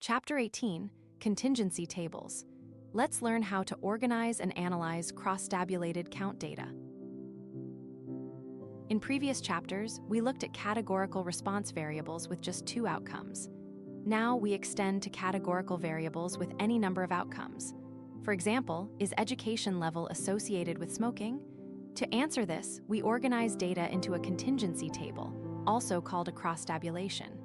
Chapter 18, Contingency Tables. Let's learn how to organize and analyze cross-tabulated count data. In previous chapters, we looked at categorical response variables with just 2 outcomes. Now we extend to categorical variables with any number of outcomes. For example, is education level associated with smoking? To answer this, we organize data into a contingency table, also called a cross-tabulation.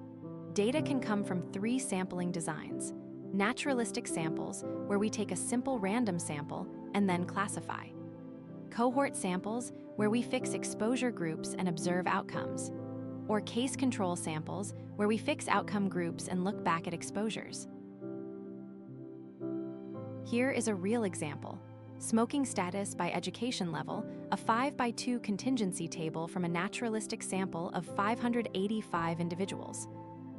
Data can come from 3 sampling designs: naturalistic samples, where we take a simple random sample and then classify; cohort samples, where we fix exposure groups and observe outcomes; or case control samples, where we fix outcome groups and look back at exposures. Here is a real example: smoking status by education level, a 5x2 contingency table from a naturalistic sample of 585 individuals.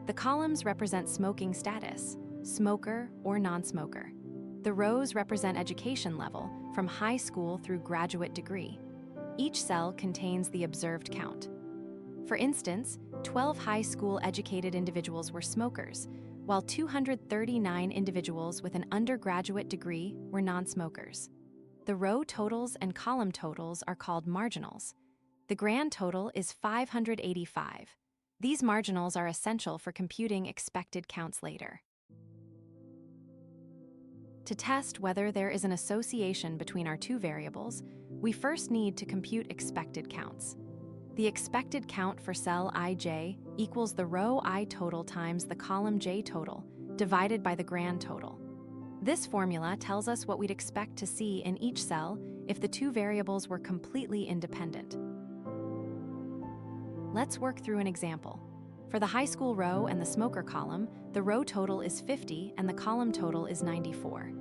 The columns represent smoking status, smoker or non-smoker. The rows represent education level, from high school through graduate degree. Each cell contains the observed count. For instance, 12 high school educated individuals were smokers, while 239 individuals with an undergraduate degree were non-smokers. The row totals and column totals are called marginals. The grand total is 585. These marginals are essential for computing expected counts later. To test whether there is an association between our 2 variables, we first need to compute expected counts. The expected count for cell ij equals the row I total times the column j total, divided by the grand total. This formula tells us what we'd expect to see in each cell if the 2 variables were completely independent. Let's work through an example. For the high school row and the smoker column, the row total is 50 and the column total is 94.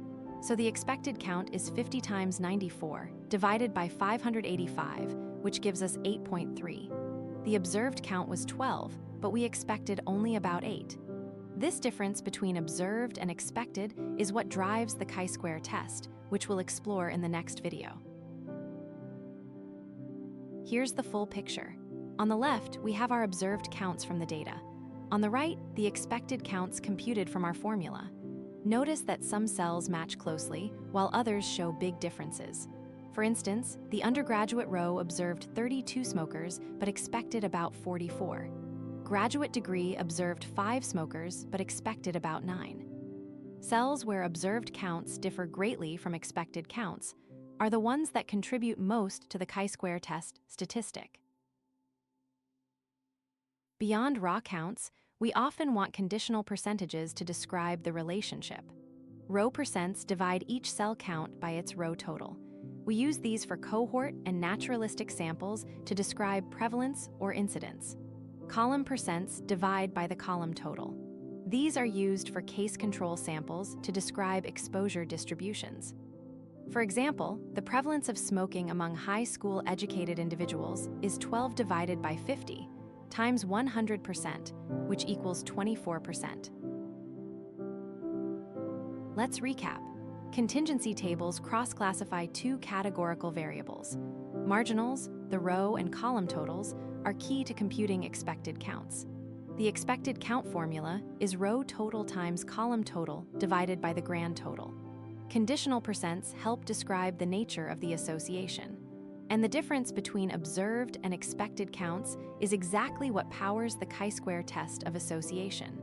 So the expected count is 50 times 94, divided by 585, which gives us 8.3. The observed count was 12, but we expected only about 8. This difference between observed and expected is what drives the chi-square test, which we'll explore in the next video. Here's the full picture. On the left, we have our observed counts from the data. On the right, the expected counts computed from our formula. Notice that some cells match closely, while others show big differences. For instance, the undergraduate row observed 32 smokers, but expected about 44. Graduate degree observed 5 smokers, but expected about 9. Cells where observed counts differ greatly from expected counts are the ones that contribute most to the chi-square test statistic. Beyond raw counts, we often want conditional percentages to describe the relationship. Row percents divide each cell count by its row total. We use these for cohort and naturalistic samples to describe prevalence or incidence. Column percents divide by the column total. These are used for case control samples to describe exposure distributions. For example, the prevalence of smoking among high school educated individuals is 12 divided by 50, times 100%, which equals 24%. Let's recap. Contingency tables cross-classify 2 categorical variables. Marginals, the row and column totals, are key to computing expected counts. The expected count formula is row total times column total divided by the grand total. Conditional percents help describe the nature of the association. And the difference between observed and expected counts is exactly what powers the chi-square test of association.